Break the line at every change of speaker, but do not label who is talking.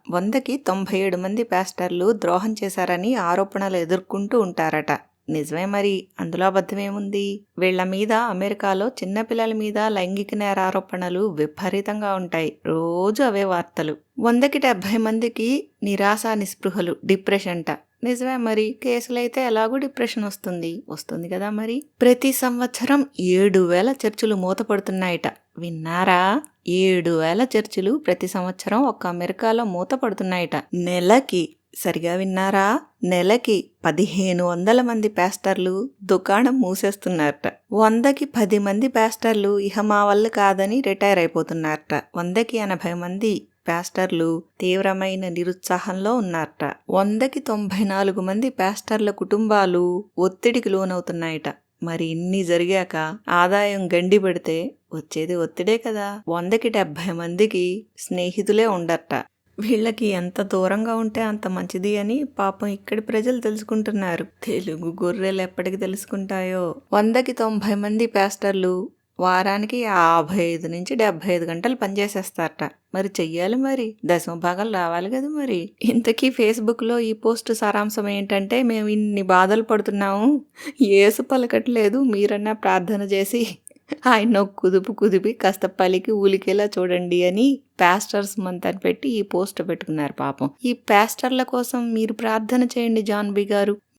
100కి 97 మంది పాస్టర్లు ద్రోహం చేశారని ఆరోపణలు ఎదుర్కొంటూ ఉంటారట. నిజమే మరి, అందులో అబద్ధమేముంది? వీళ్ల మీద అమెరికాలో చిన్నపిల్లల మీద లైంగిక నేర ఆరోపణలు విపరీతంగా ఉంటాయి. రోజు అవే వార్తలు. 100కి 70 మందికి నిరాశ నిస్పృహలు, డిప్రెషన్ట. నిజమే మరి, కేసులైతే ఎలాగూ డిప్రెషన్ వస్తుంది కదా మరి. ప్రతి సంవత్సరం 7,000 చర్చిలు మూతపడుతున్నాయట. విన్నారా? 7,000 చర్చిలు ప్రతి సంవత్సరం ఒక్క అమెరికాలో మూతపడుతున్నాయట. నెలకి, సరిగా విన్నారా, నెలకి 1,500 మంది పాస్టర్లు దుకాణం మూసేస్తున్నారట. 100కి 10 మంది పాస్టర్లు ఇహ మా వల్ల కాదని రిటైర్ అయిపోతున్నారట. 100కి 80 మంది పాస్టర్లు తీవ్రమైన నిరుత్సాహంలో ఉన్నారట. 100కి 94 మంది పాస్టర్ల కుటుంబాలు ఒత్తిడికి లోనవుతున్నాయట. మరి ఇన్ని జరిగాక ఆదాయం గండి పెడితే వచ్చేది ఒత్తిడే కదా. 100కి 70 మందికి స్నేహితులే ఉండరట. వీళ్ళకి ఎంత దూరంగా ఉంటే అంత మంచిది అని పాపం ఇక్కడి ప్రజలు తెలుసుకుంటున్నారు. తెలుగు గొర్రెలు ఎప్పటికి తెలుసుకుంటాయో. 100కి 90 మంది పాస్టర్లు వారానికి 55 నుంచి 75 గంటలు పనిచేసేస్తారట. మరి చెయ్యాలి మరి, దశమభాగాలు రావాలి కదా మరి. ఇంతకీ ఫేస్బుక్లో ఈ పోస్ట్ సారాంశం ఏంటంటే, మేము ఇన్ని బాధలు పడుతున్నాము, యేసు పలకట్లేదు, మీరన్నా ప్రార్థన చేసి ఆయన కుదిపి కాస్త పలికి ఊలికేలా చూడండి అని పాస్టర్స్ మంత్ అని పెట్టి ఈ పోస్ట్ పెట్టుకున్నారు. పాపం ఈ పాస్టర్ల కోసం మీరు ప్రార్థన చేయండి జాన్ బి గారు.